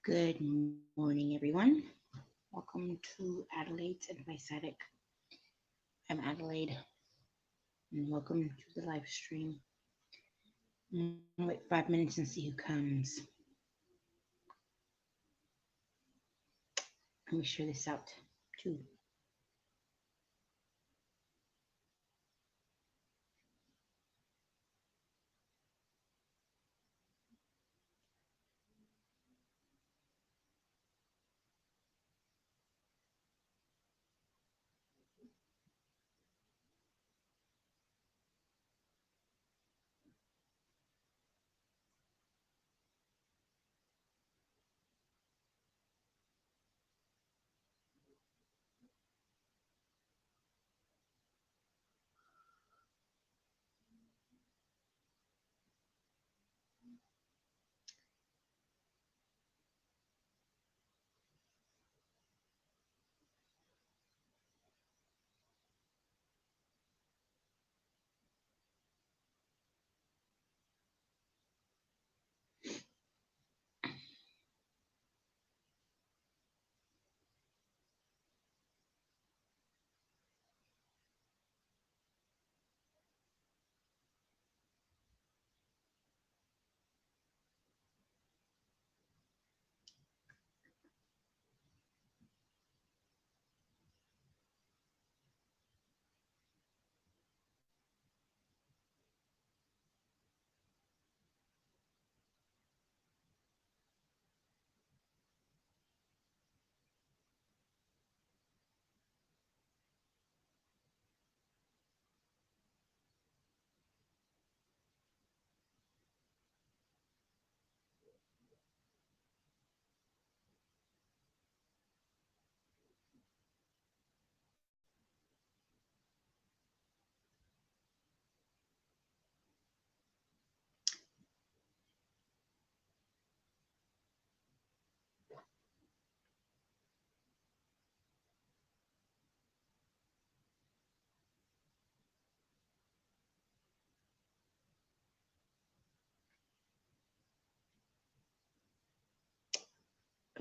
Good morning, everyone. Welcome to Adelaide's Advice Attic. I'm Adelaide, and welcome to the live stream. I'm gonna wait 5 minutes and see who comes. Let me share this out too.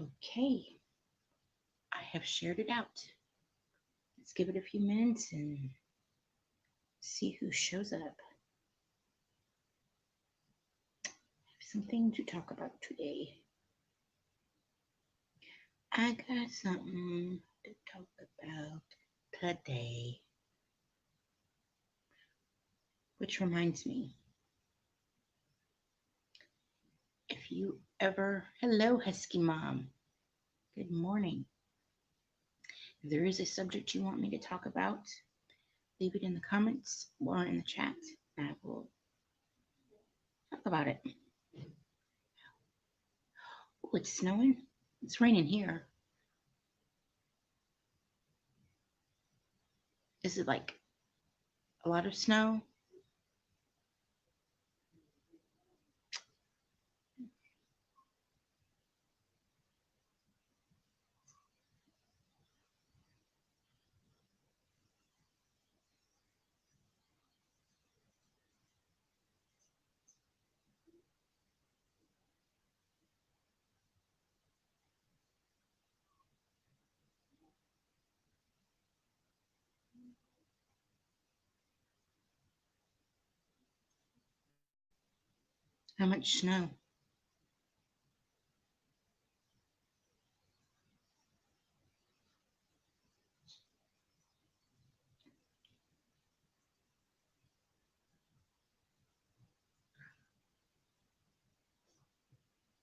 Okay, I have shared it out. Let's give it a few minutes and see who shows up. I have something to talk about today. I got something to talk about today. Which reminds me, if you ever, hello, Husky Mom. Good morning. If there is a subject you want me to talk about, leave it in the comments or in the chat, and I will talk about it. Oh, it's snowing. It's raining here. Is it like a lot of snow? How much snow?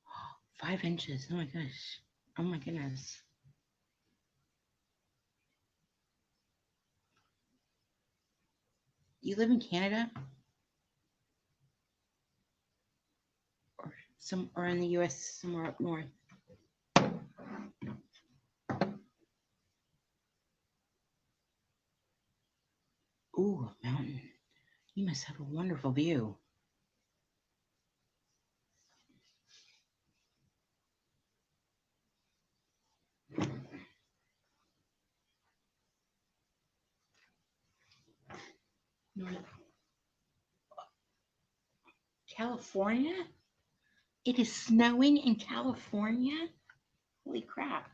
Oh, 5 inches. Oh my gosh. Oh my goodness. You live in Canada or or in the US somewhere up north? Ooh, a mountain. You must have a wonderful view. North California? It is snowing in California? Holy crap.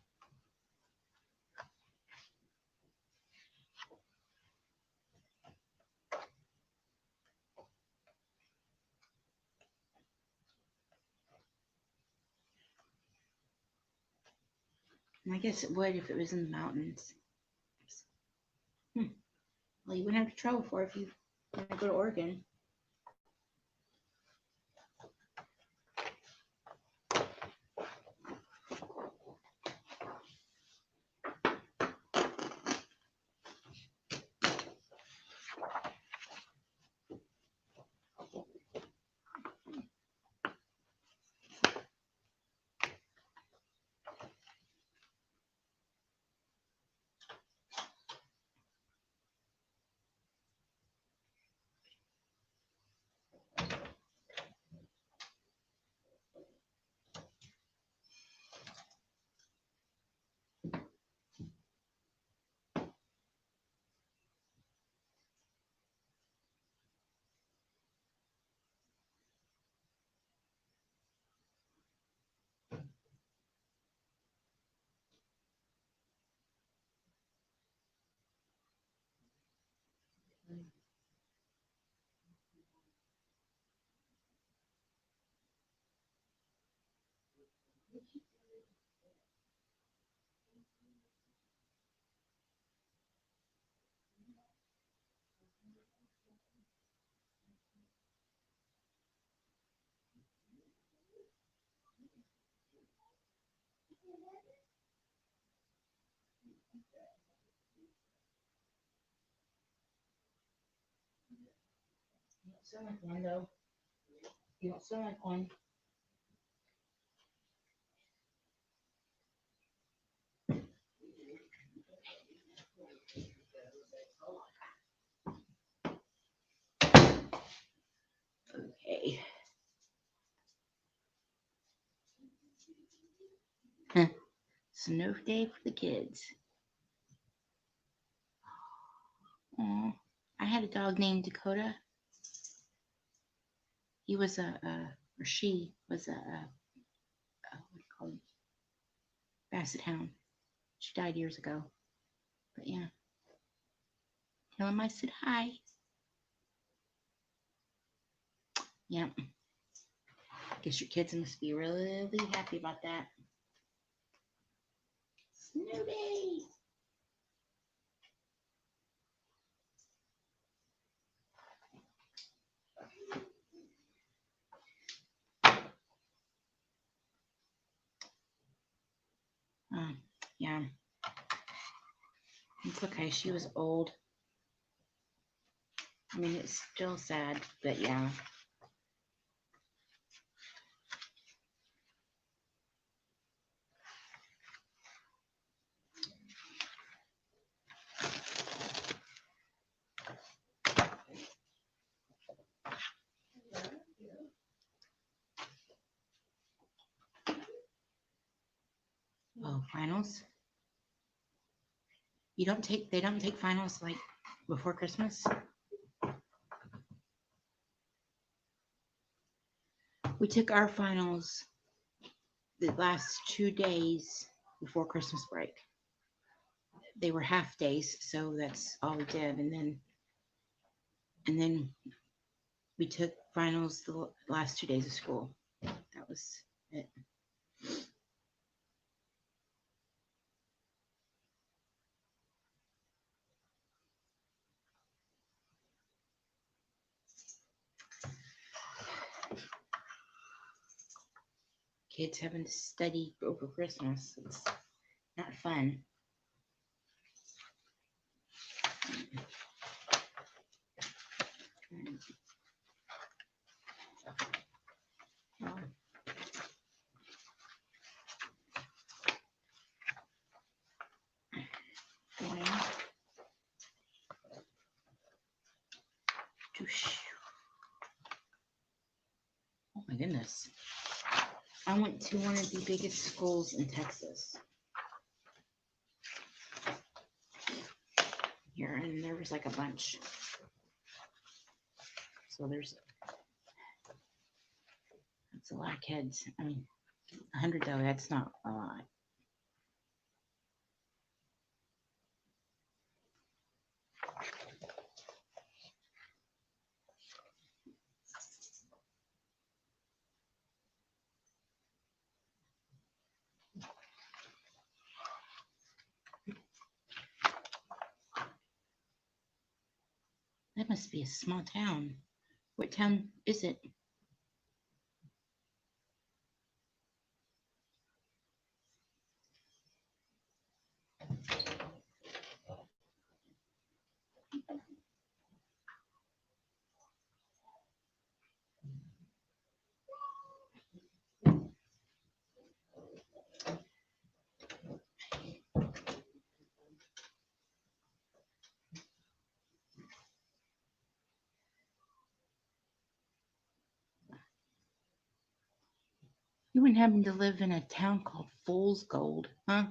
I guess it would if it was in the mountains. Well, you wouldn't have to travel for it if you want to go to Oregon. You don't sound like one, though. You don't sound like one. Okay. Snow day for the kids. Aw. I had a dog named Dakota. He was or she was what do you call him? Basset hound. She died years ago. But yeah. Tell him I said hi. Yeah. Guess your kids must be really happy about that. Snow day. Yeah. It's okay. She was old. I mean, it's still sad, but yeah. Oh, finals? They don't take finals like before Christmas? We took our finals the last 2 days before Christmas break. They were half days, so that's all we did. And then we took finals the last 2 days of school. That was it. Kids having to study over Christmas. It's not fun. Oh my goodness. I went to one of the biggest schools in Texas. Here, and there was like a bunch. So that's a lot of kids. I mean, 100 though, that's not a lot. That must be a small town. What town is it? You wouldn't happen to live in a town called Fool's Gold, huh?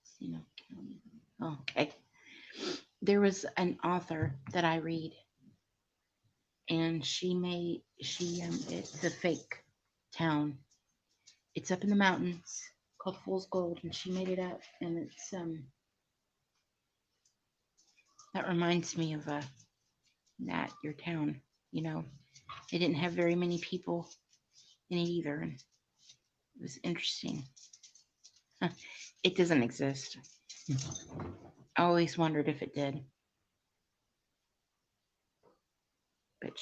Casino County. Oh, okay. There was an author that I read, and it's a fake town. It's up in the mountains called Fool's Gold, and she made it up, and it's that reminds me of that your town. You know, it didn't have very many people in it either, and it was interesting. Huh. It doesn't exist. I always wondered if it did, but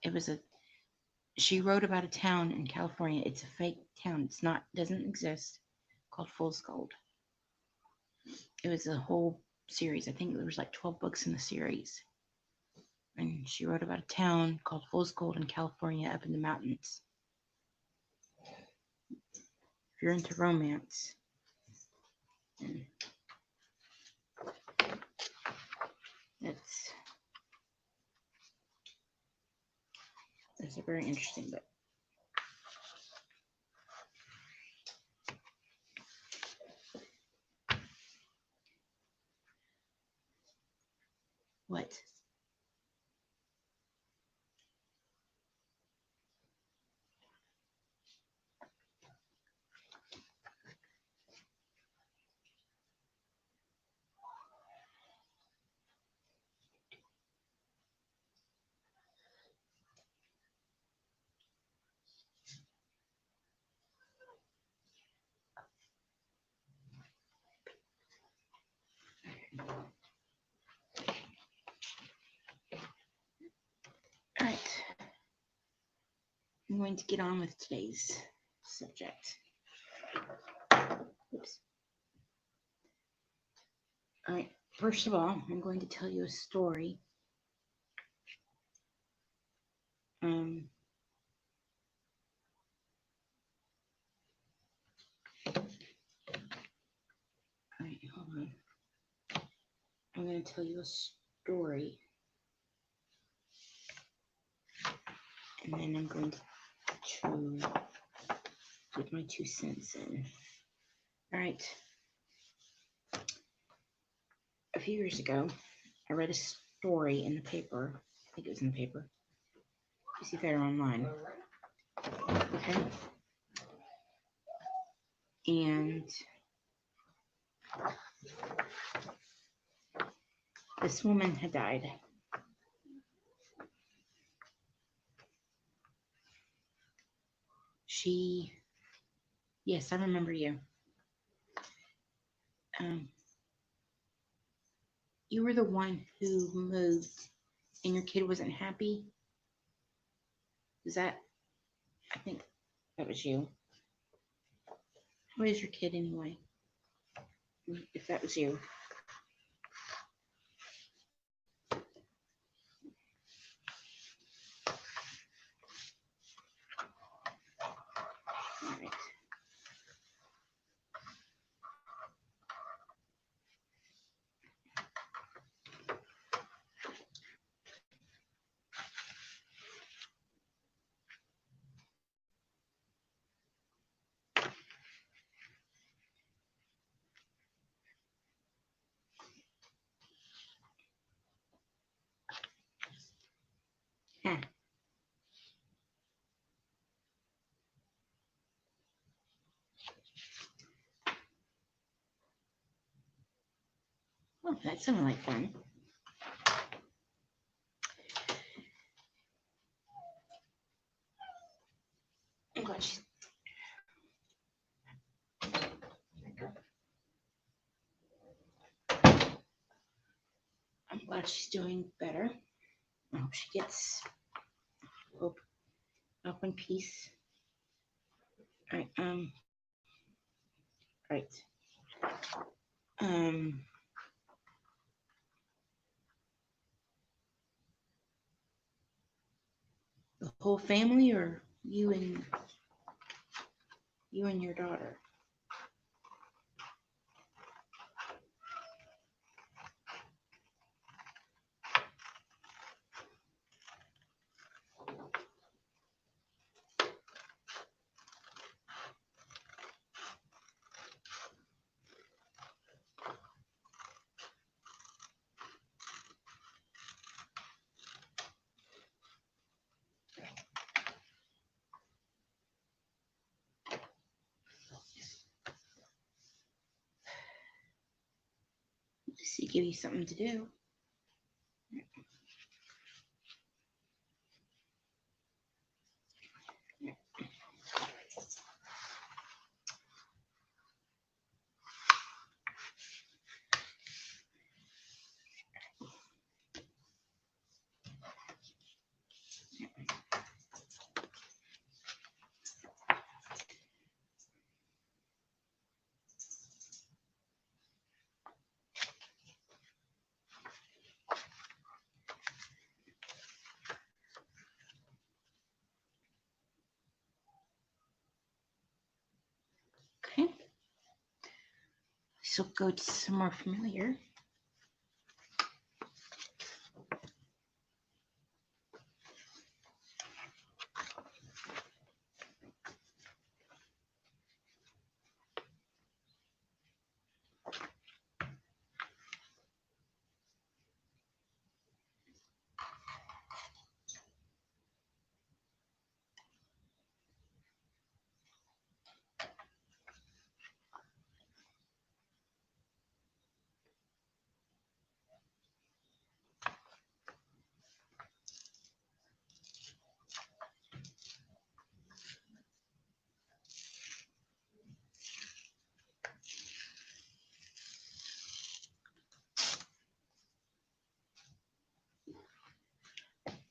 it was a she wrote about a town in California. It's a fake town. It's not doesn't exist, called Fool's Gold. It was a whole series. I think there was like 12 books in the series. And she wrote about a town called Fool's Gold in California up in the mountains. If you're into romance, then that's a very interesting book. What? All right. I'm going to get on with today's subject. Oops. All right. First of all, I'm going to tell you a story. All right, hold on. I'm going to tell you a story, and then I'm going to put my 2 cents in. All right. A few years ago, I read a story in the paper. I think it was in the paper. You see if they're online. Okay. And this woman had died. Yes, I remember you. You were the one who moved and your kid wasn't happy. I think that was you. How is your kid anyway? If that was you. All right. Huh. Well, that sounded like fun. Oh gosh. glad she's doing better. I hope she gets up in peace. All right. Right. Um. The whole family, or you and your daughter? Let's see, give you something to do. Okay. So go to some more familiar.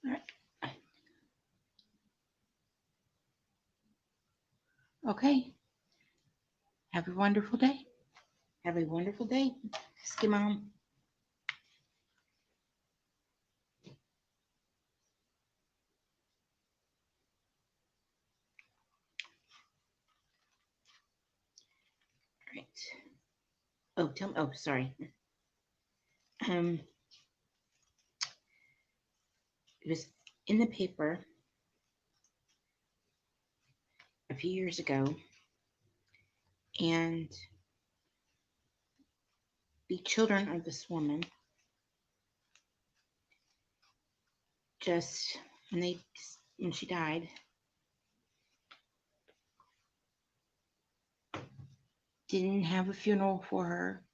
All right. Okay. Have a wonderful day. Have a wonderful day. Husky Mom. All right. Oh, oh, sorry. It was in the paper a few years ago, and the children of this woman just when she died, didn't have a funeral for her,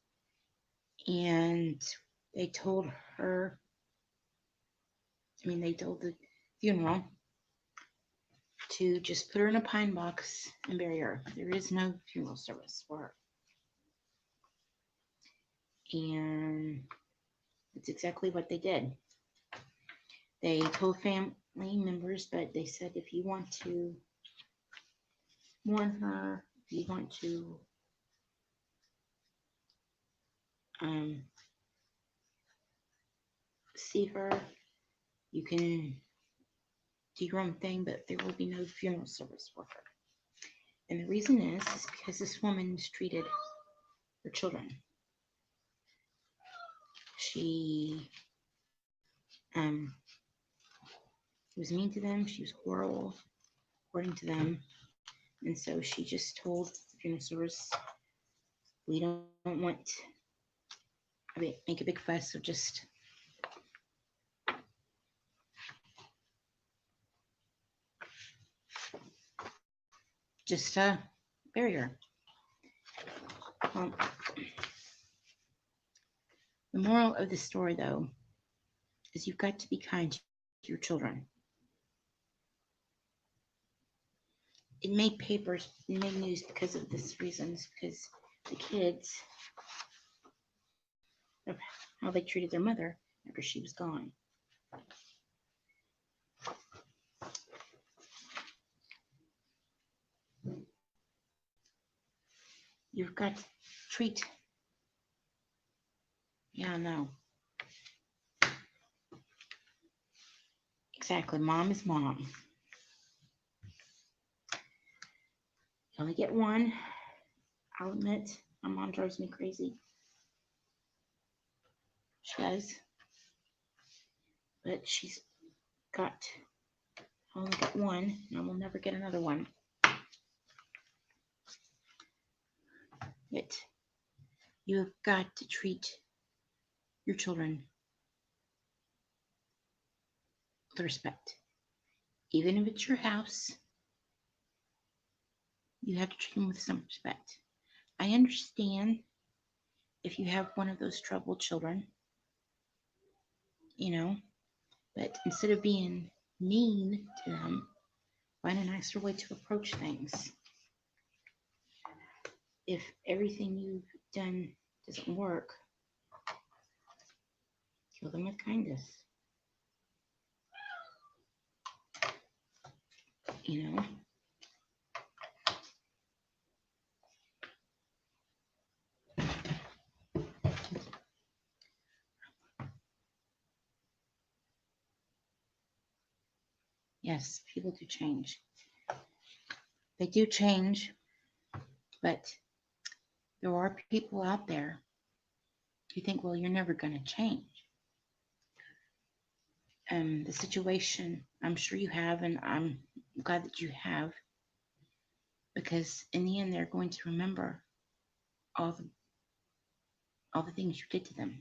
and they told her, they told the funeral to just put her in a pine box and bury her. There is no funeral service for her. And that's exactly what they did. They told family members, but they said if you want to mourn her, if you want to see her, you can do your own thing, but there will be no funeral service for her. And the reason is because this woman mistreated her children. She was mean to them. She was horrible, according to them. And so she just told the funeral service, we don't want to make a big fuss, so just bury her. The moral of the story, though, is you've got to be kind to your children. It made papers, it made news because of this reasons, because the kids, of how they treated their mother, after she was gone. You've got to treat. Yeah, no. Exactly. Mom is mom. You only get one. I'll admit, my mom drives me crazy. She does. But she's got, I only got one, and I will never get another one. But you have got to treat your children with respect. Even if it's your house, you have to treat them with some respect. I understand if you have one of those troubled children, but instead of being mean to them, find a nicer way to approach things. If everything you've done doesn't work, kill them with kindness. Yes, people do change. They do change, but there are people out there who think, well, you're never going to change. The situation, I'm sure you have, and I'm glad that you have, because in the end, they're going to remember all the things you did to them,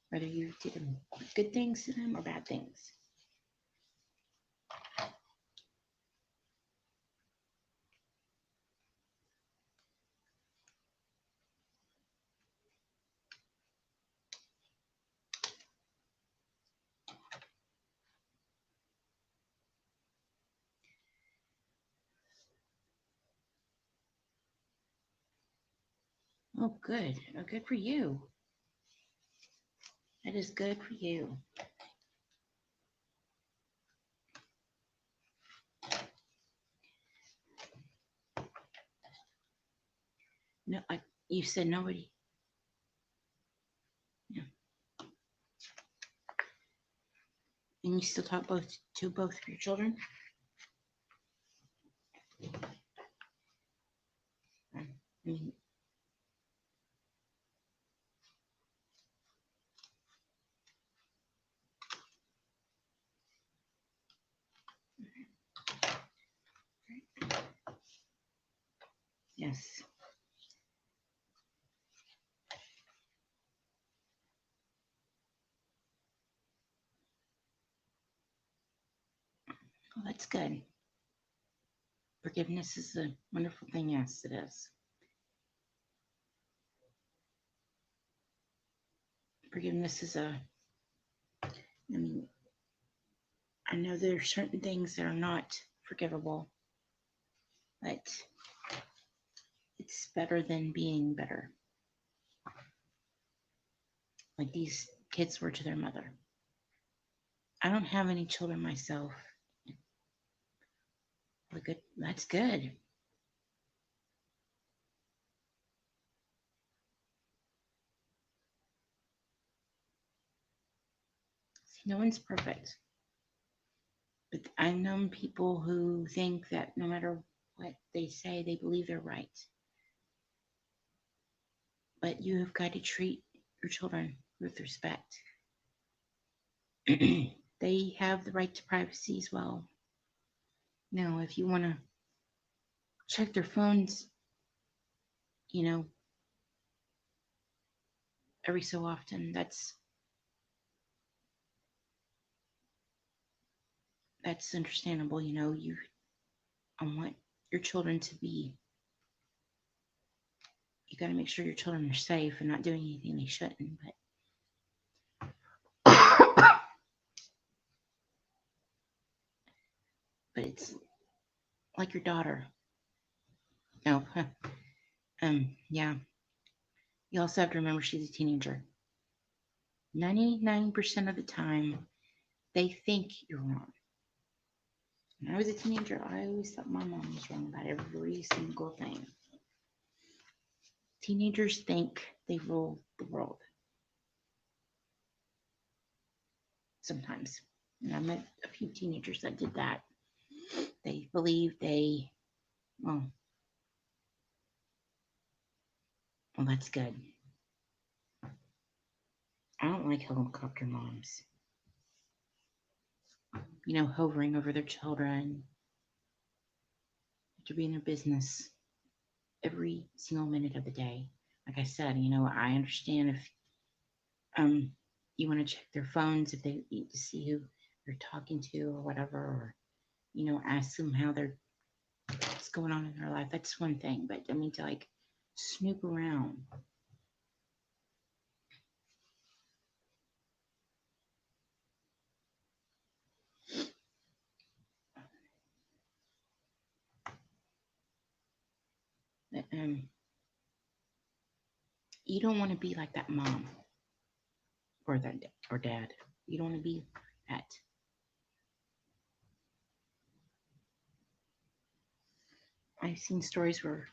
whether you did good things to them or bad things. Oh, good. Oh, good for you. That is good for you. No, you said nobody. Yeah. And you still talk to both of your children? I mean, yes. Well, that's good. Forgiveness is a wonderful thing. Yes, it is. Forgiveness is I know there are certain things that are not forgivable, but it's better than being better. Like these kids were to their mother. I don't have any children myself. But good. That's good. See, no one's perfect. But I've known people who think that no matter what they say, they believe they're right. But you have got to treat your children with respect. They have the right to privacy as well. Now, if you want to check their phones, every so often, that's understandable. I want your children to be. You got to make sure your children are safe and not doing anything they shouldn't. But it's like your daughter. No, yeah. You also have to remember she's a teenager. 99% of the time, they think you're wrong. When I was a teenager, I always thought my mom was wrong about every single thing. Teenagers think they rule the world. Sometimes. And I met a few teenagers that did that. They believe well, that's good. I don't like helicopter moms. Hovering over their children, to be in their business every single minute of the day. Like I said, I understand if you want to check their phones if they need to see who they're talking to or whatever, or ask them what's going on in their life. That's one thing, but to like snoop around. You don't want to be like that mom or dad. You don't want to be that. I've seen stories where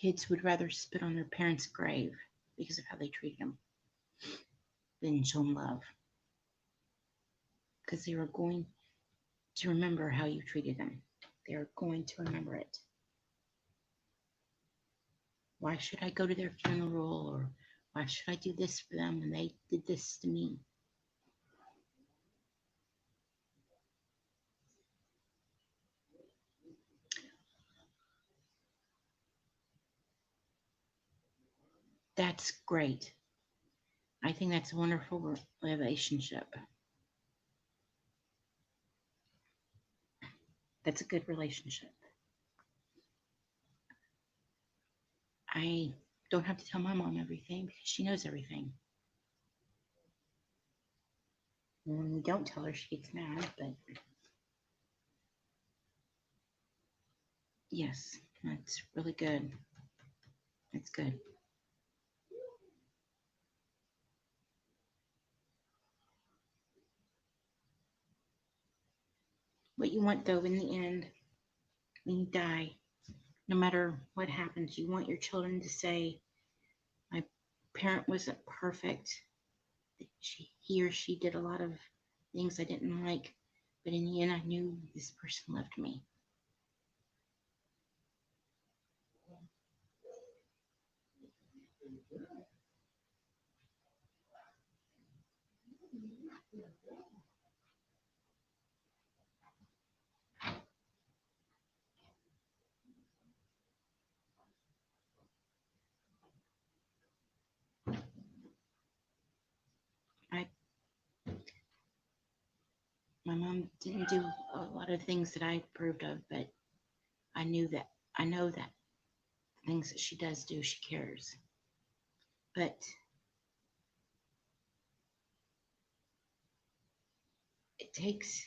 kids would rather spit on their parents' grave because of how they treated them than show them love, because they were going to remember how you treated them. They are going to remember it. Why should I go to their funeral, or why should I do this for them when they did this to me? That's great. I think that's a wonderful relationship. That's a good relationship. I don't have to tell my mom everything because she knows everything. And when we don't tell her, she gets mad, but yes, that's really good. That's good. What you want, though, in the end, when you die, no matter what happens, you want your children to say, my parent wasn't perfect. He or she did a lot of things I didn't like, but in the end, I knew this person loved me. I My mom didn't do a lot of things that I approved of, but I know that things that she does do, she cares. But it takes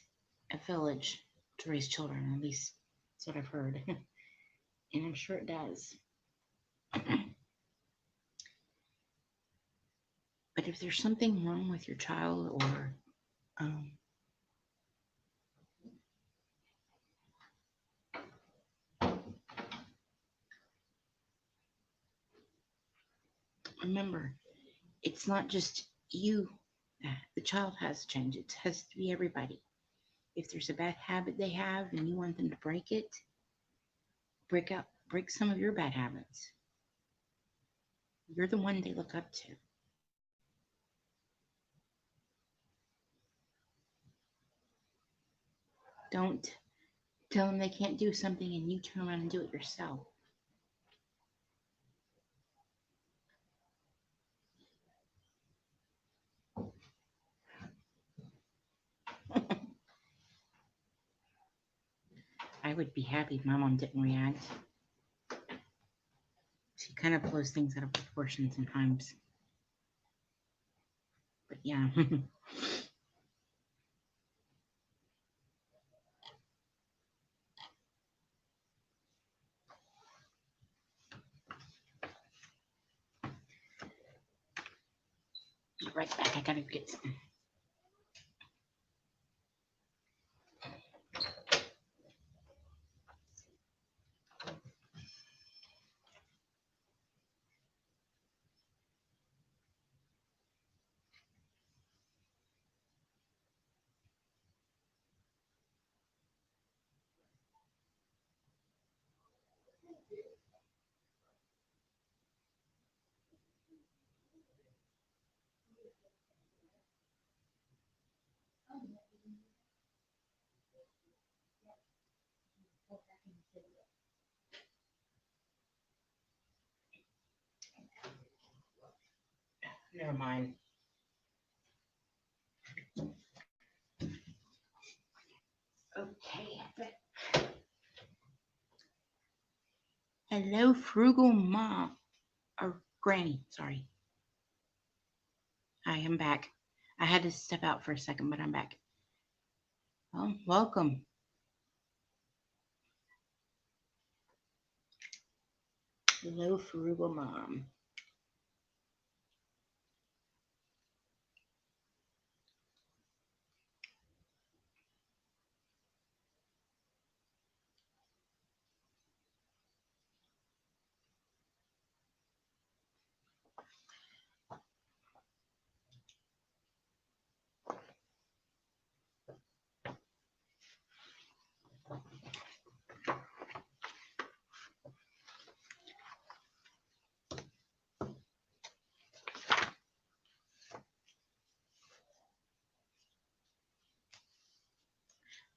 a village to raise children, at least that's what I've heard. And I'm sure it does. But if there's something wrong with your child, or um, remember, it's not just you. The child has to change. It has to be everybody. If there's a bad habit they have and you want them to break it, break some of your bad habits. You're the one they look up to. Don't tell them they can't do something and you turn around and do it yourself. I would be happy if my mom didn't react. She kind of blows things out of proportion sometimes. But yeah. Be right back. I gotta get some. Never mind. Okay. Hello, frugal mom. Or granny, sorry. I am back. I had to step out for a second, but I'm back. Well, welcome. Hello, frugal mom.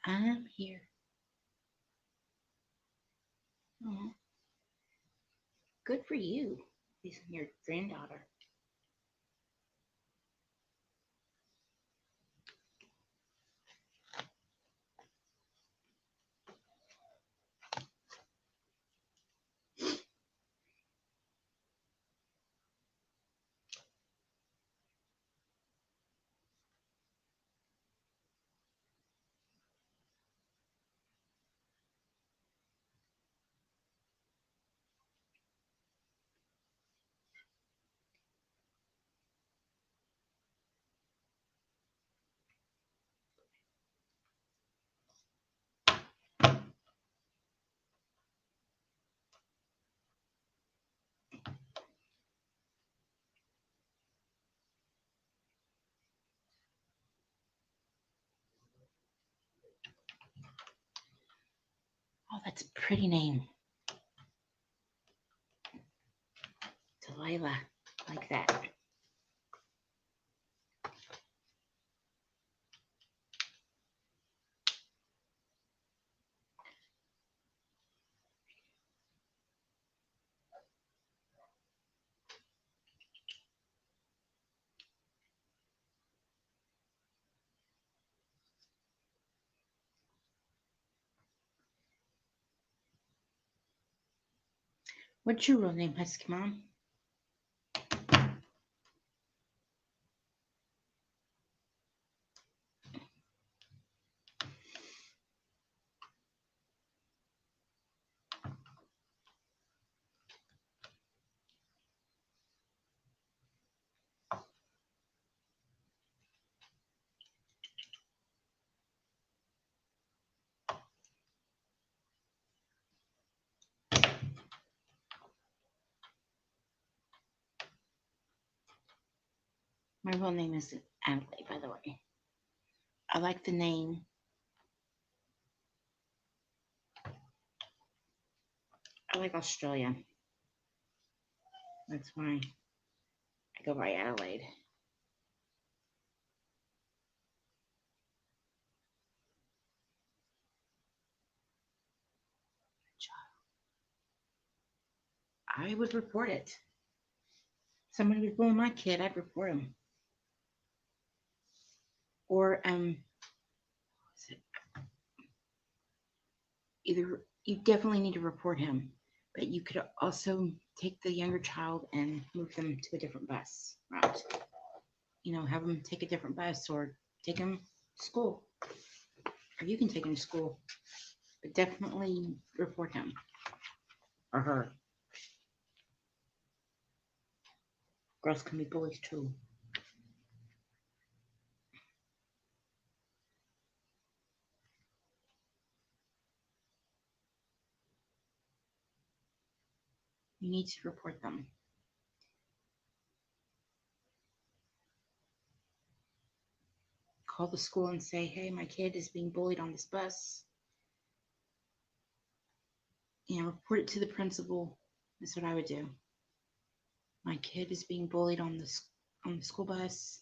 I'm here. Oh, good for you. This is your granddaughter. Oh, that's a pretty name. Delilah. Like that. What's your real name, Husky Mom? My real name is Adelaide, by the way. I like the name. I like Australia. That's why I go by Adelaide. I would report it. Somebody was bullying my kid, I'd report him. Or either you definitely need to report him, but you could also take the younger child and move them to a different bus route. You know, have them take a different bus or take them to school. Or you can take him to school, but definitely report him or her. Girls can be bullies too. you need to report them. Call the school and say, hey, my kid is being bullied on this bus. Report it to the principal. That's what I would do. My kid is being bullied on the school bus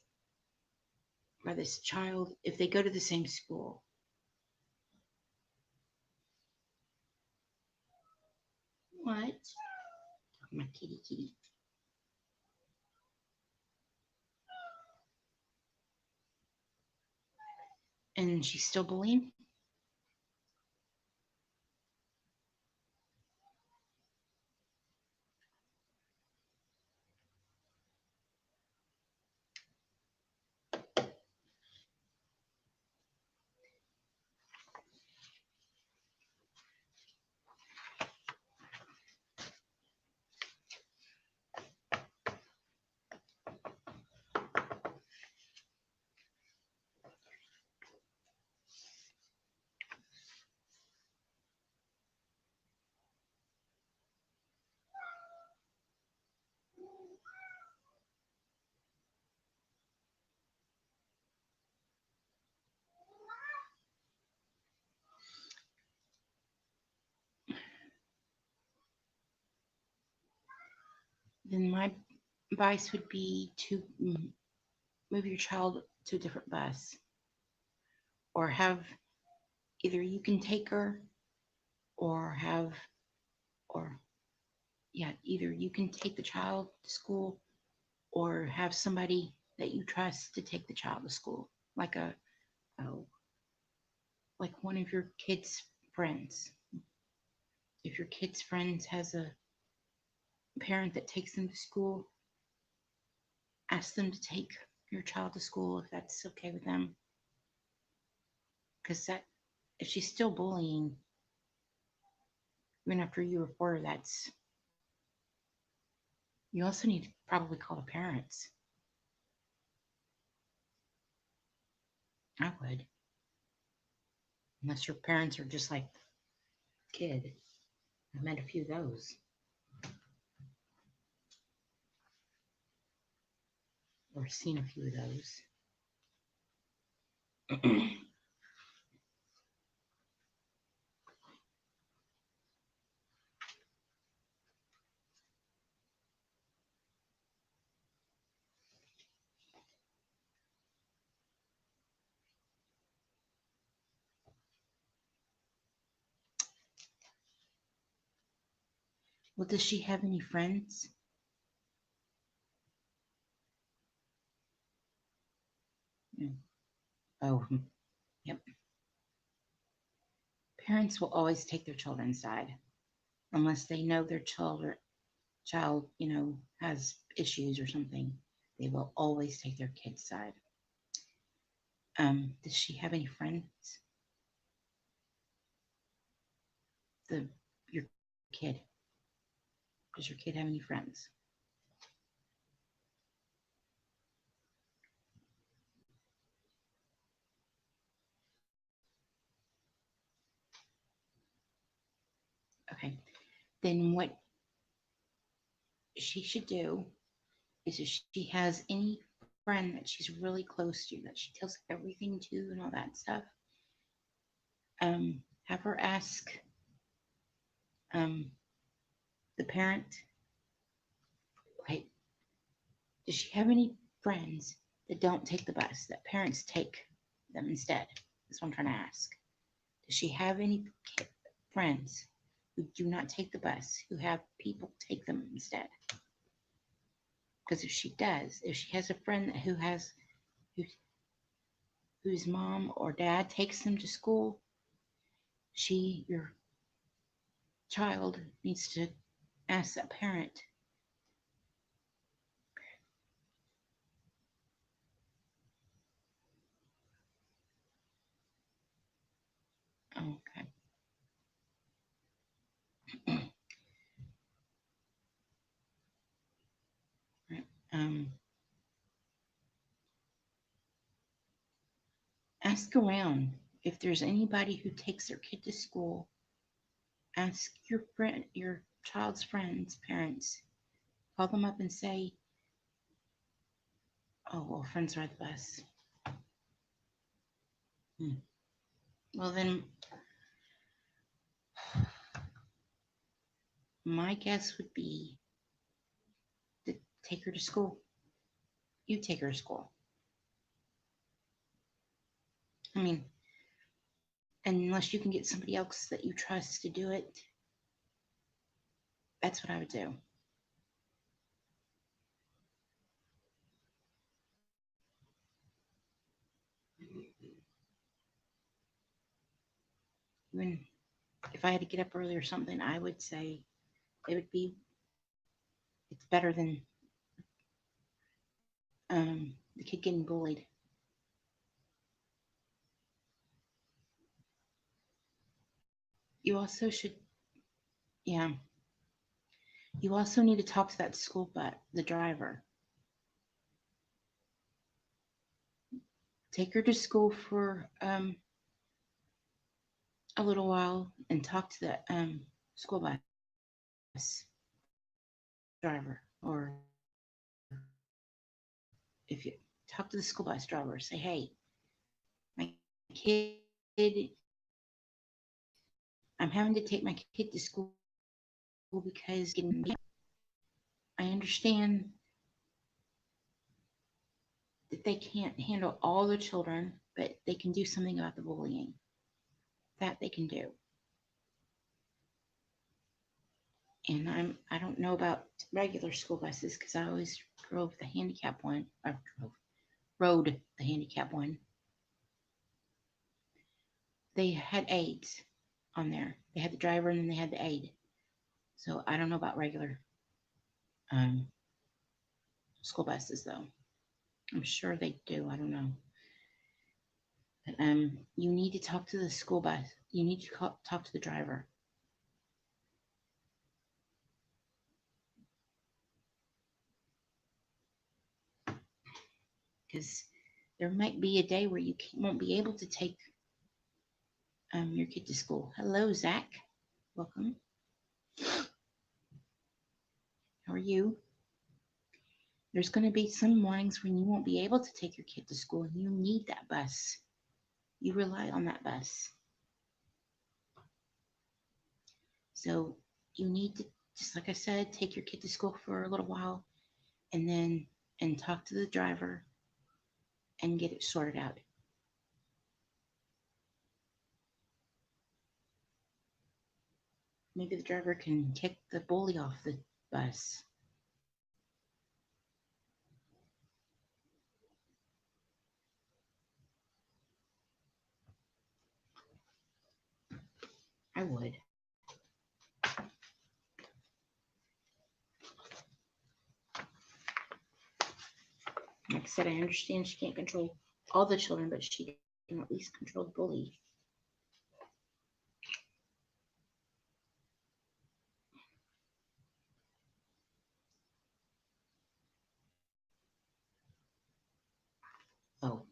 by this child. If they go to the same school, what? My kitty, kitty. And she's still bullying. Then my advice would be to move your child to a different bus, or have either you can take her, or have, or yeah, either you can take the child to school, or have somebody that you trust to take the child to school, like oh, like one of your kids' friends. If your kid's friends has a parent that takes them to school, ask them to take your child to school if that's okay with them. Because that, if she's still bullying, even after you report her, that's, you also need to probably call the parents. I would, unless your parents are just like kid. I met a few of those, or seen a few of those. Well, does she have any friends? Mm. Oh, yep. Parents will always take their children's side unless they know their child, has issues or something. They will always take their kid's side. Does she have any friends? The your kid. Does your kid have any friends? Okay. Then what she should do is if she has any friend that she's really close to, that she tells everything to and all that stuff, have her ask um, the parent, okay, does she have any friends that don't take the bus, that parents take them instead? That's what I'm trying to ask. Does she have any friends who do not take the bus, who have people take them instead? Because if she does, if she has a friend who, whose mom or dad takes them to school, your child needs to ask that parent. Okay. Right. Ask around if there's anybody who takes their kid to school. Ask your friend, your child's friends, parents, call them up and say, oh, well, friends ride the bus. Well, then my guess would be to take her to school. You take her to school. I mean, unless you can get somebody else that you trust to do it, that's what I would do. Even if I had to get up early or something, I would say it would be, it's better than the kid getting bullied. You also should, yeah, you also need to talk to that school, but the driver. Take her to school for a little while and talk to the school bus driver. Or if you talk to the school bus driver, say, hey, my kid, I'm having to take my kid to school because getting, I understand that they can't handle all the children, but they can do something about the bullying. That they can do. And I don't know about regular school buses because I always drove the handicap one. I rode the handicap one. They had aides on there. They had the driver and then they had the aide. So I don't know about regular um, school buses though. I'm sure they do. I don't know. But you need to talk to the school bus. You need to talk to the driver. Because there might be a day where you won't be able to take your kid to school. Hello, Zach. Welcome. How are you? There's going to be some mornings when you won't be able to take your kid to school and you need that bus. You rely on that bus. So you need to, just like I said, take your kid to school for a little while and then talk to the driver and get it sorted out. Maybe the driver can kick the bully off the bus. I would. Like I said, I understand she can't control all the children, but she can at least control the bully. Oh.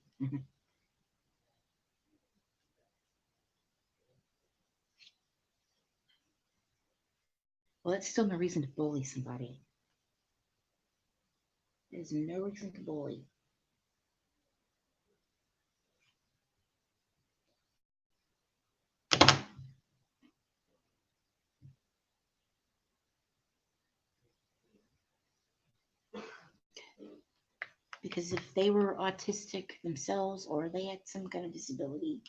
Well, that's still no reason to bully somebody. There's no reason to bully. Because if they were autistic themselves or they had some kind of disability,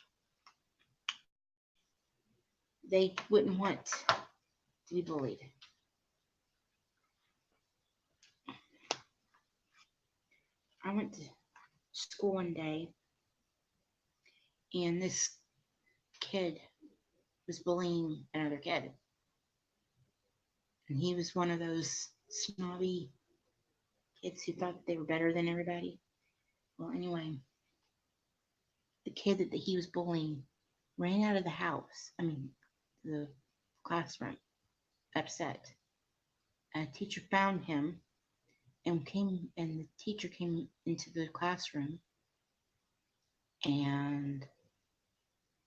they wouldn't want to be bullied. I went to school one day and this kid was bullying another kid. And he was one of those snobby kids who thought they were better than everybody. Well, anyway, the kid that he was bullying ran out of the house, the classroom, upset. A teacher found him and the teacher came into the classroom and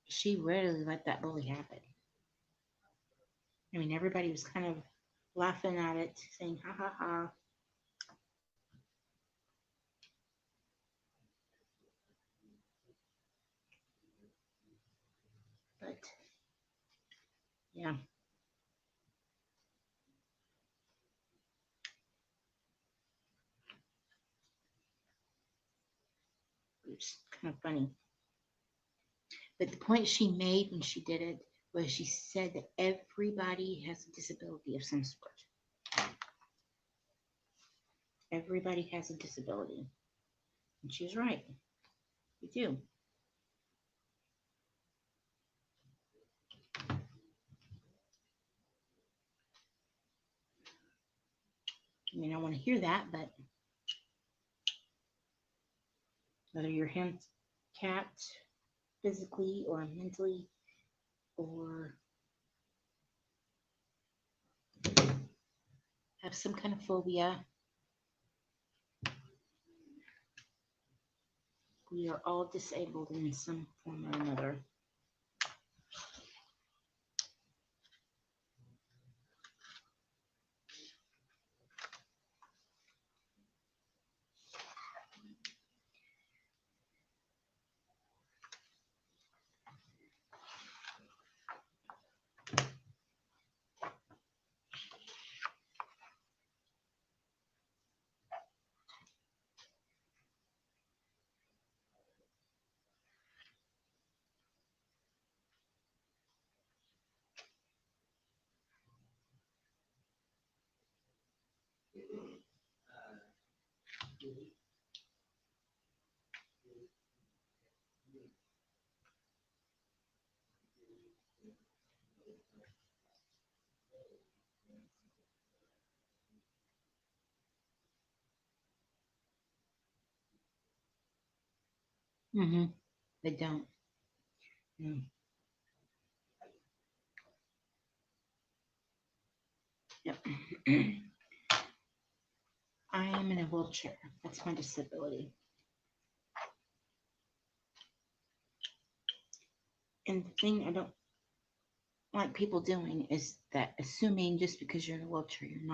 she rarely let that bully happen. Everybody was kind of laughing at it, saying, ha ha ha. But yeah, it's kind of funny. But the point she made when she did it was she said that everybody has a disability of some sort. Everybody has a disability. And she was right. We do. I mean, I want to hear that, but whether you're handicapped physically or mentally or have some kind of phobia, we are all disabled in some form or another. Mm-hmm. They don't. Mm. Yep. I am in a wheelchair. That's my disability. And the thing I don't like people doing is that assuming just because you're in a wheelchair, you're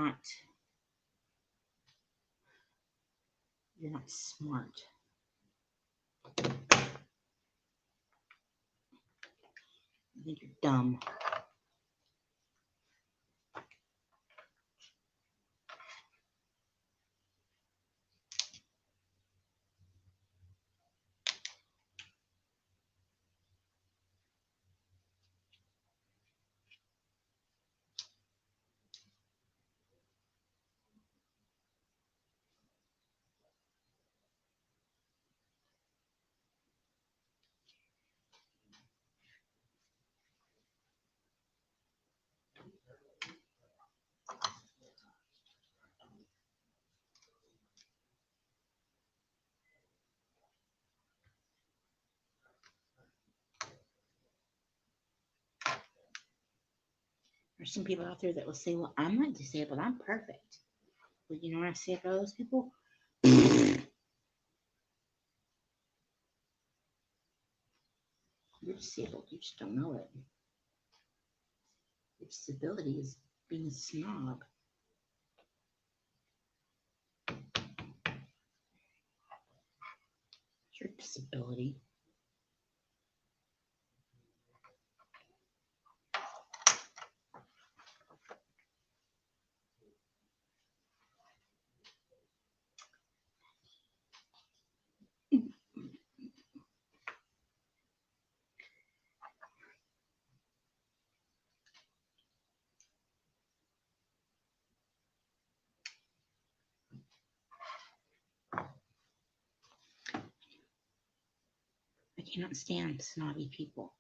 not smart. I think you're dumb. There's some people out there that will say, well, I'm not disabled, I'm perfect. Well, you know what I say about those people? You're disabled, you just don't know it. Your disability is being a snob. Your disability. I cannot stand snobby people.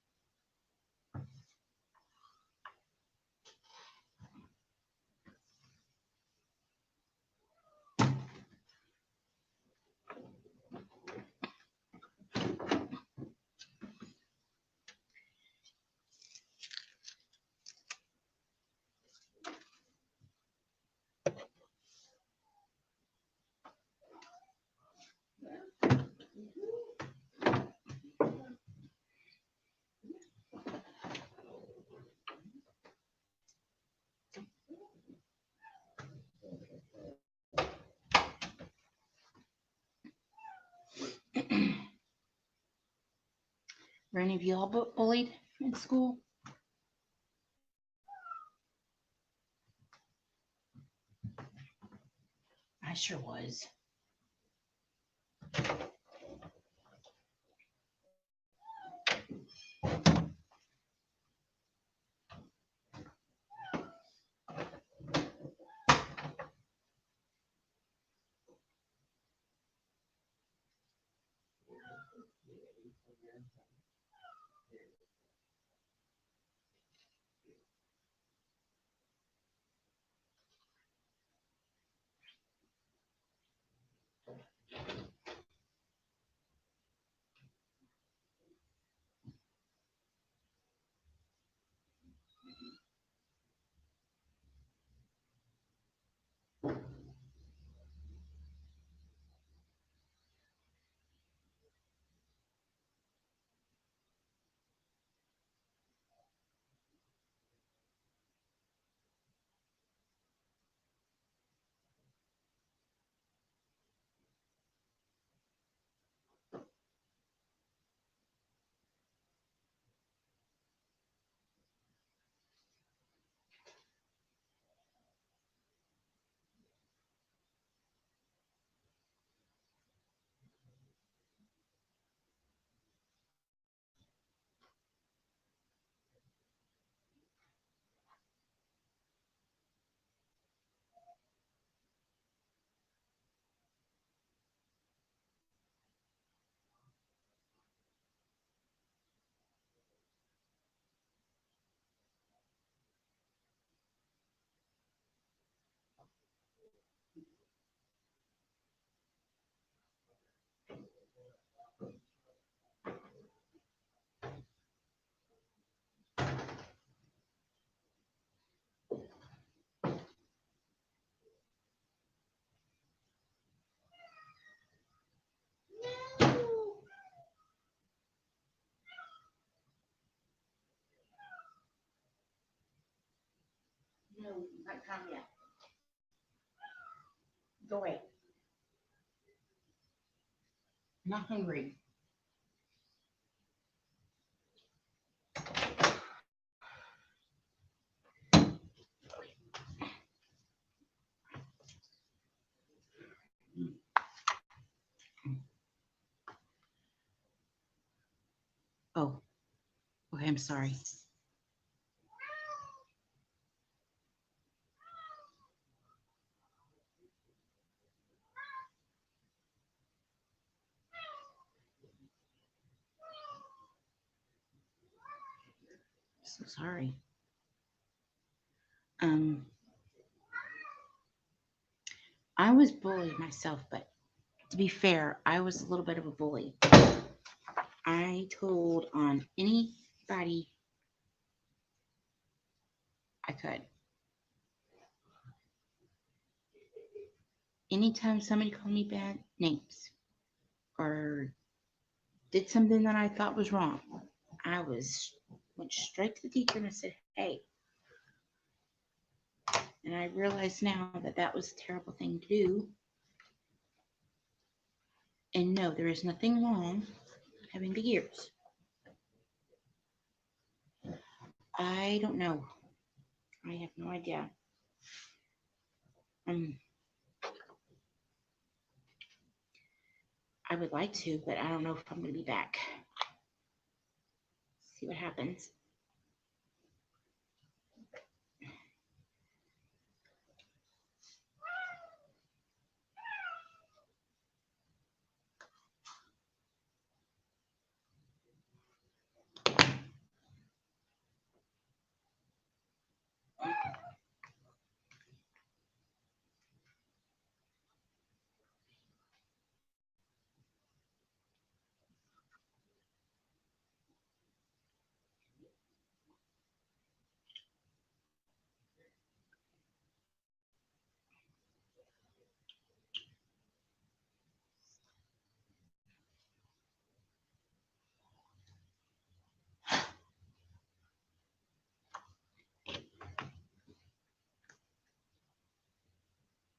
Were any of you all bullied in school? I sure was. No, not time yet. Go away. Not hungry. Oh, okay, I'm sorry. So sorry. Um, I was bullied myself, but to be fair, I was a little bit of a bully. I told on anybody I could. Anytime somebody called me bad names or did something that I thought was wrong, I went straight to the teacher and I said, "Hey." And I realize now that that was a terrible thing to do. And no, there is nothing wrong having big ears. I don't know. I have no idea. Um, I would like to, but I don't know if I'm going to be back. See what happens.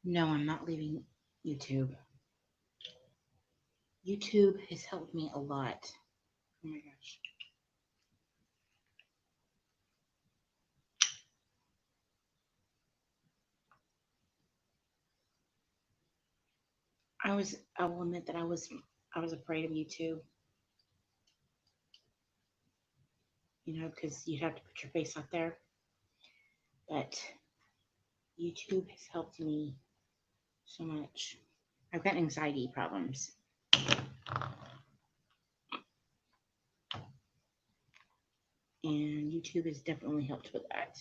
No, I'm not leaving YouTube. YouTube has helped me a lot. Oh my gosh. I will admit that I was afraid of YouTube, because you have to put your face out there. But YouTube has helped me so much. I've got anxiety problems, and YouTube has definitely helped with that.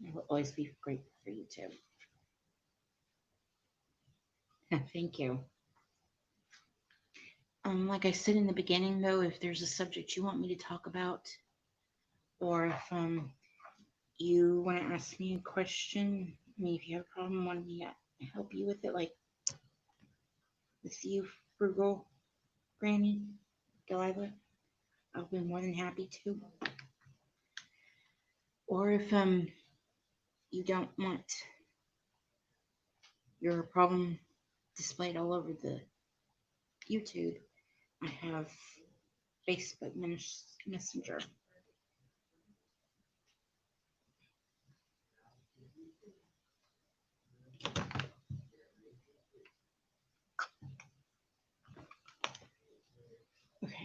I will always be grateful for YouTube. Thank you. Like I said in the beginning, though, if there's a subject you want me to talk about, or if you want to ask me a question, I mean, if you have a problem, want me to help you with it, like with you, Frugal Granny, Delilah, I'll be more than happy to. Or if you don't want your problem displayed all over the YouTube, I have Facebook Messenger. Okay.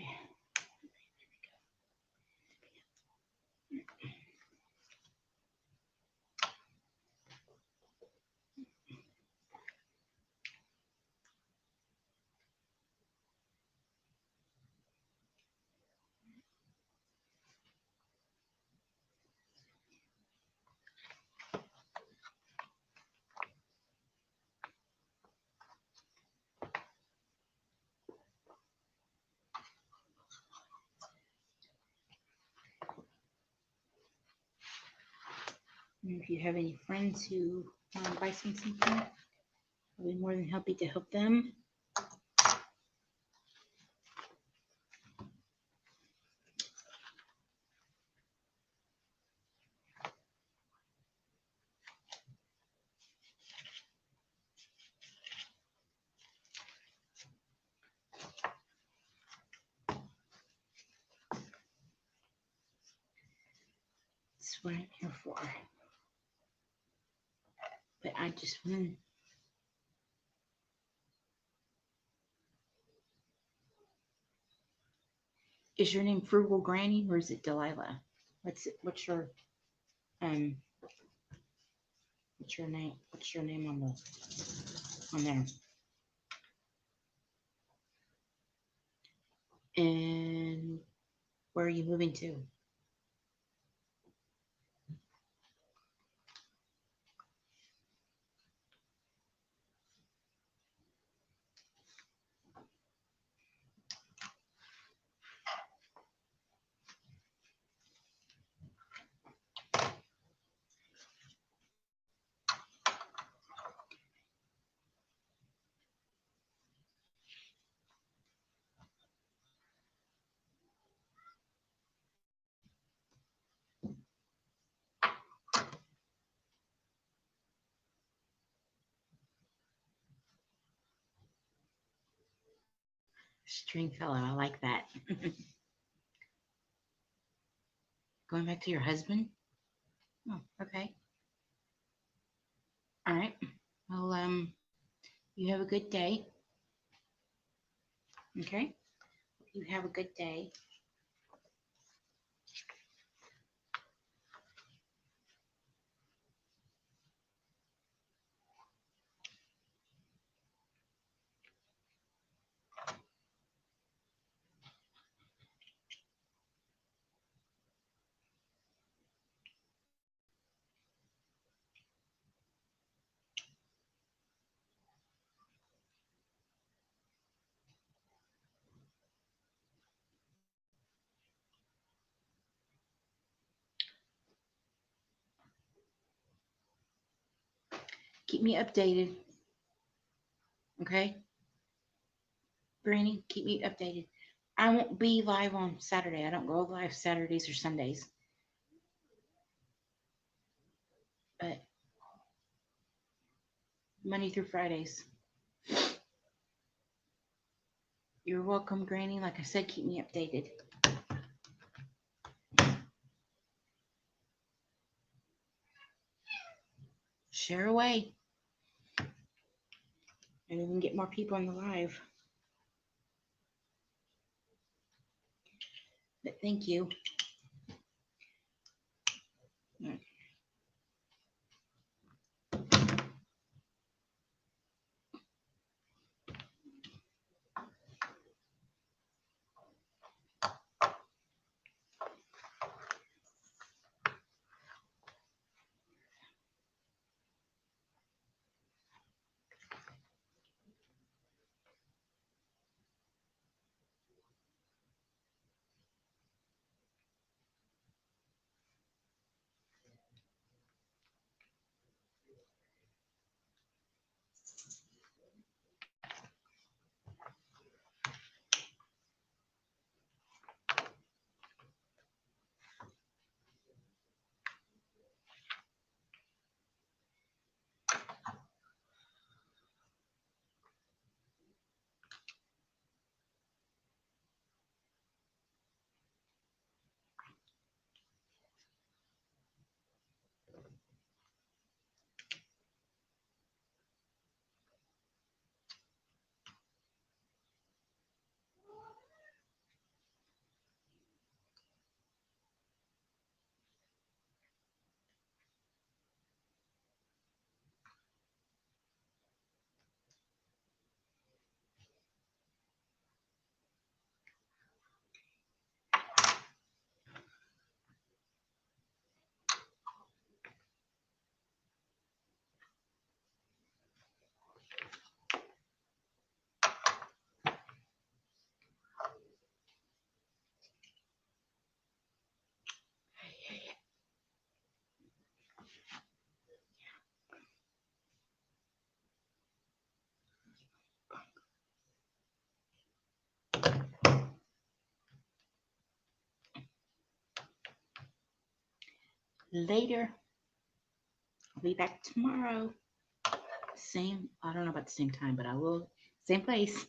And if you have any friends who want to buy something, I'll be more than happy to help them. That's what I'm here for. But I just want. Is your name Frugal Granny or is it Delilah? What's your um what's your name? What's your name on there? And where are you moving to? Stringfellow, I like that. Going back to your husband? Oh, okay. All right. Well, you have a good day. Okay. You have a good day. Keep me updated. Okay. Granny, keep me updated. I won't be live on Saturday. I don't go live Saturdays or Sundays. But Monday through Fridays. You're welcome, Granny. Like I said, keep me updated. Share away. And we can get more people on the live. But thank you. Later. I'll be back tomorrow. Same, I don't know about the same time, but I will. Same place.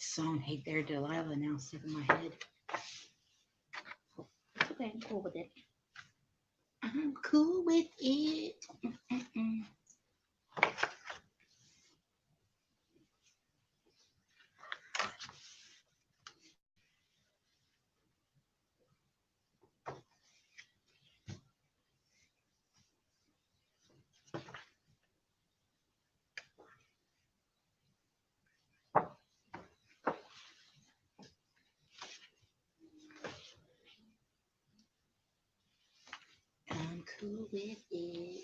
Song Hey There Delilah now stuck in my head. It's okay, I'm cool with it. I'm cool with it. Mm-mm-mm. I'm cool with it.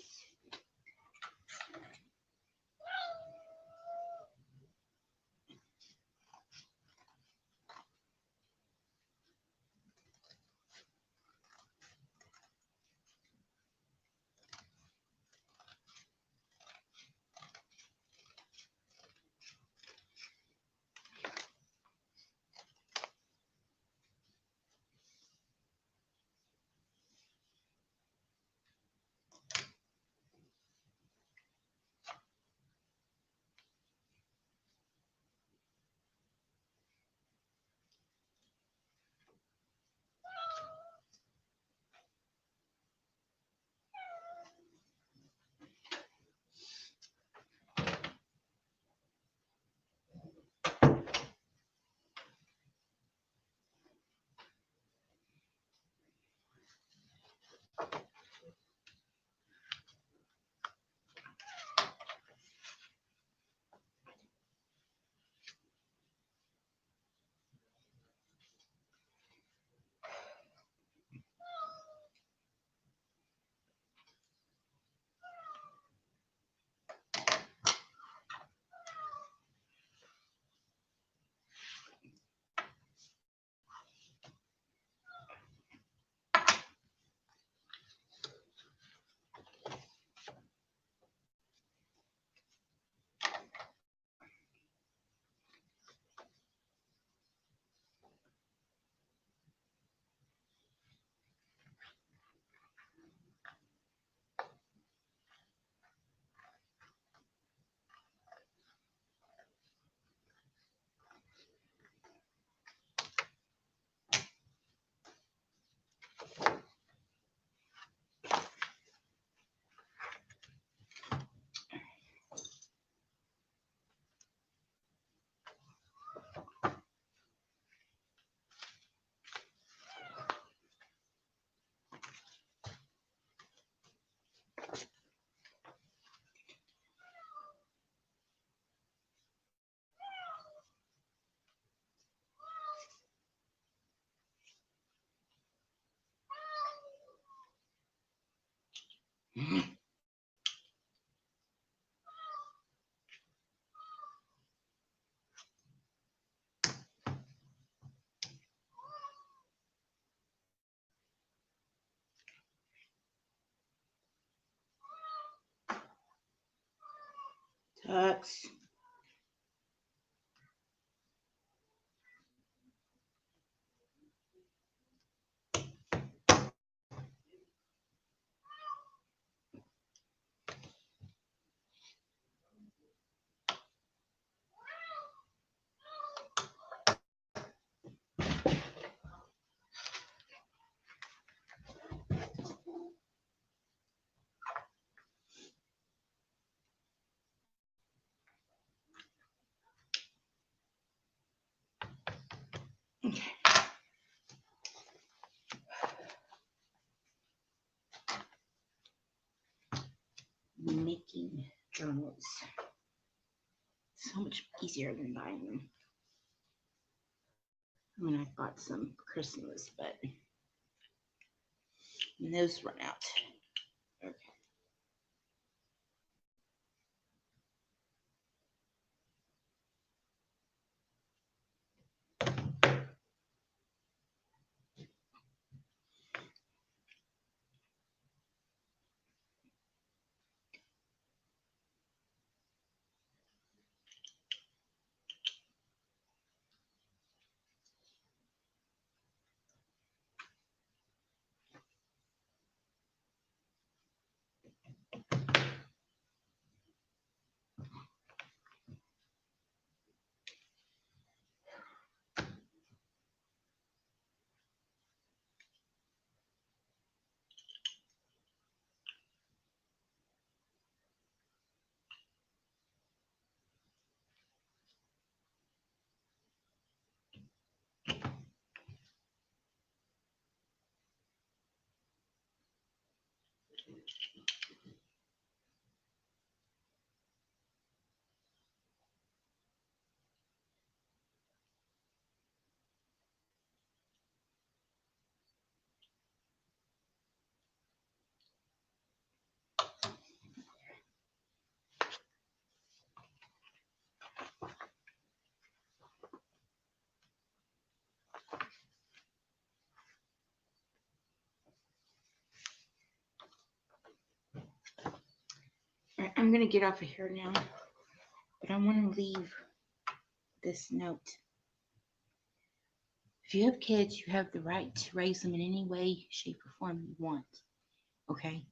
Tux. Okay. Making journals. So much easier than buying them. I mean, I bought some for Christmas, but when those run out. Okay. I'm going to get off of here now, but I want to leave this note. If you have kids, you have the right to raise them in any way, shape, or form you want. Okay?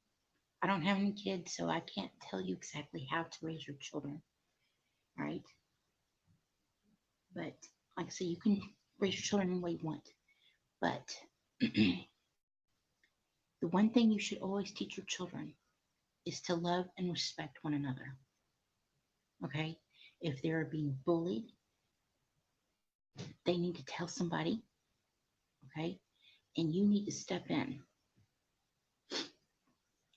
I don't have any kids, so I can't tell you exactly how to raise your children. All right? But like I say, you can raise your children any way you want. But the one thing you should always teach your children is to love and respect one another. Okay? If they're being bullied, they need to tell somebody. Okay? And you need to step in.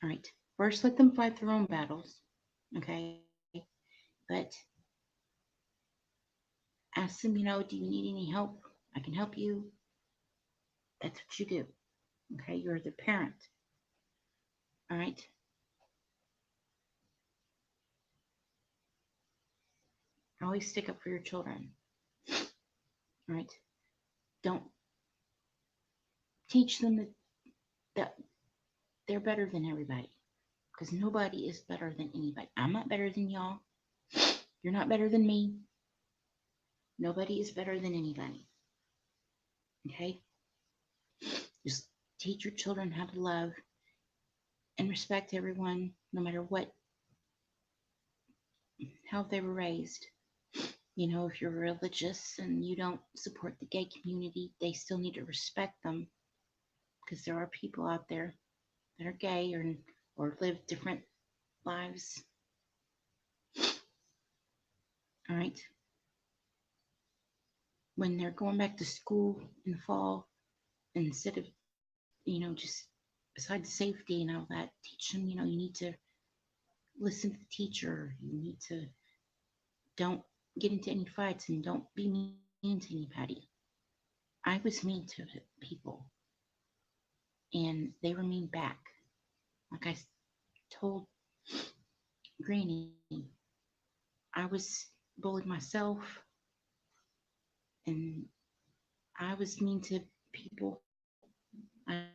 All right? First, let them fight their own battles. Okay? But ask them, do you need any help? I can help you. That's what you do. Okay? You're the parent. All right? Always stick up for your children. All right? Don't teach them that they're better than everybody, because nobody is better than anybody. I'm not better than y'all. You're not better than me. Nobody is better than anybody. Okay? Just teach your children how to love and respect everyone, no matter how they were raised. If you're religious and you don't support the gay community, they still need to respect them, because there are people out there that are gay or live different lives. All right? When they're going back to school in the fall, instead of, just besides safety and all that, teach them, you need to listen to the teacher. You need to don't get into any fights and don't be mean to anybody. I was mean to people and they were mean back. Like I told Granny, I was bullied myself and I was mean to people. I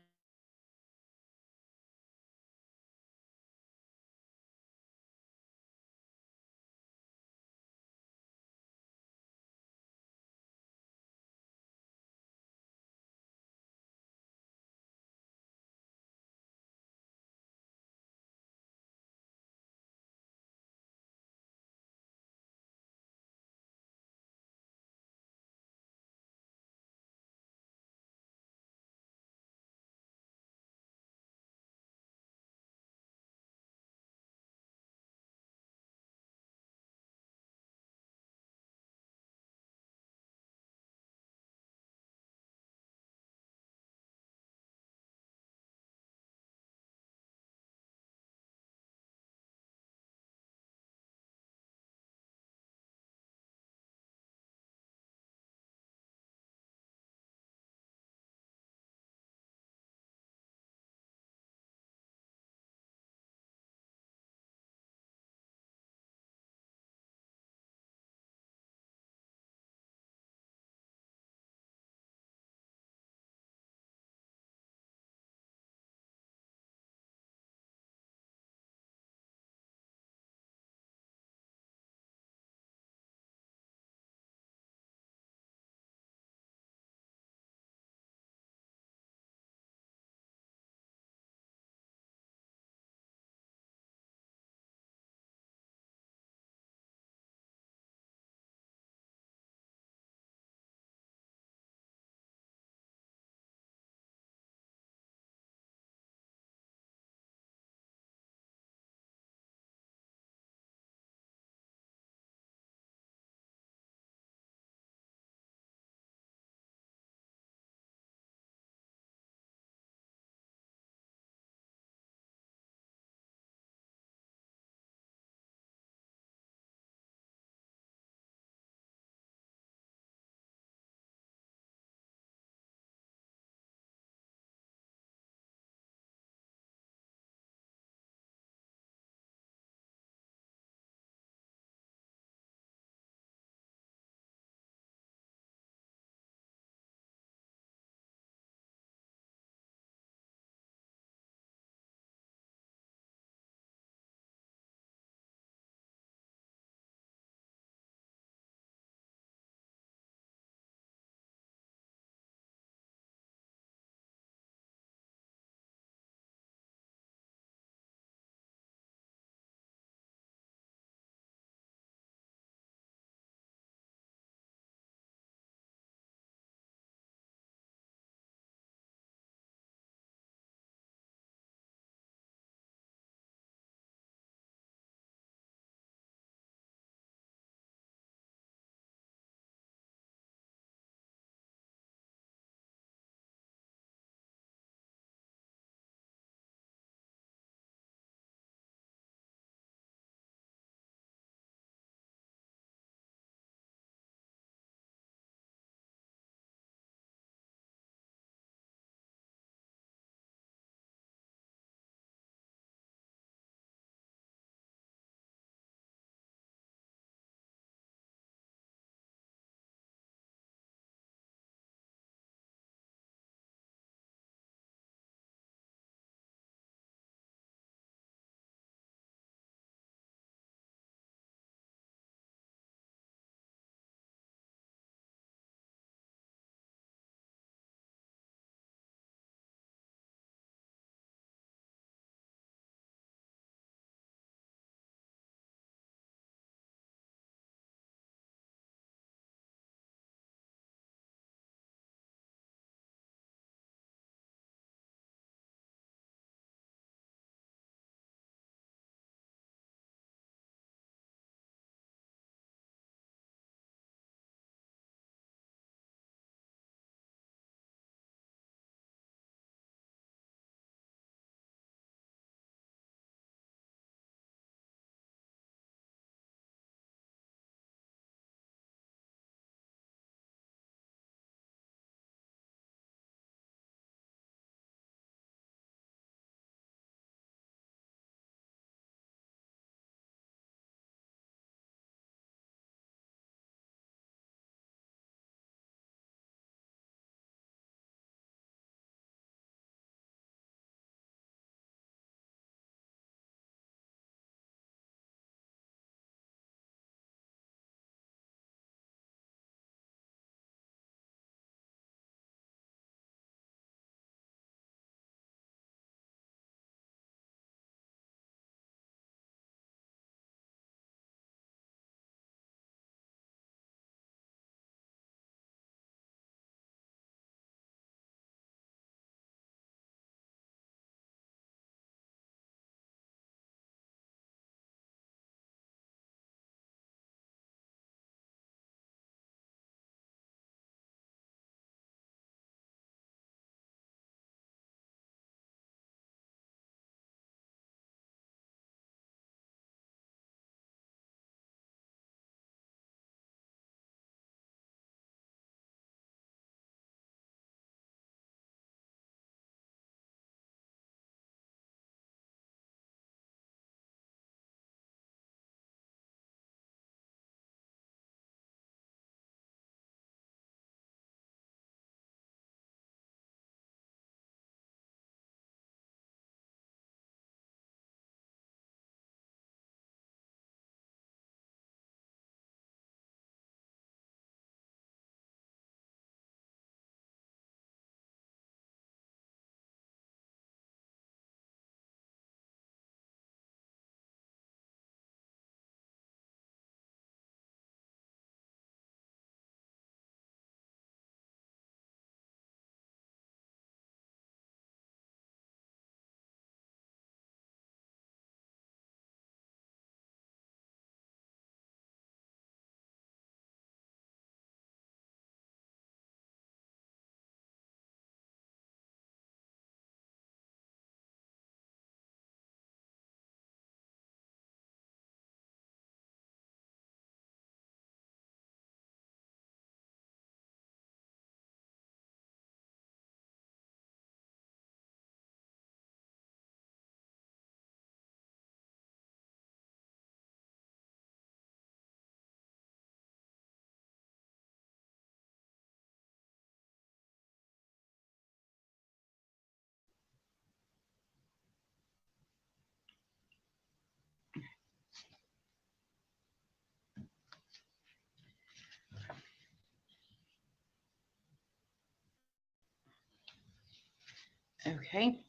Okay.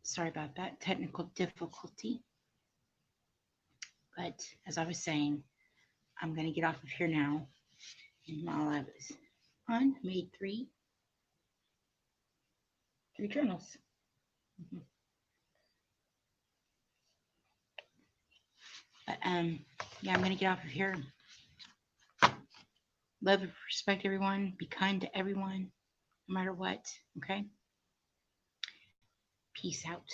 Sorry about that technical difficulty. But as I was saying, I'm going to get off of here now. And while I was on, made three journals. Mhm. But yeah, I'm going to get off of here. Love and respect everyone. Be kind to everyone, no matter what. Okay. Peace out.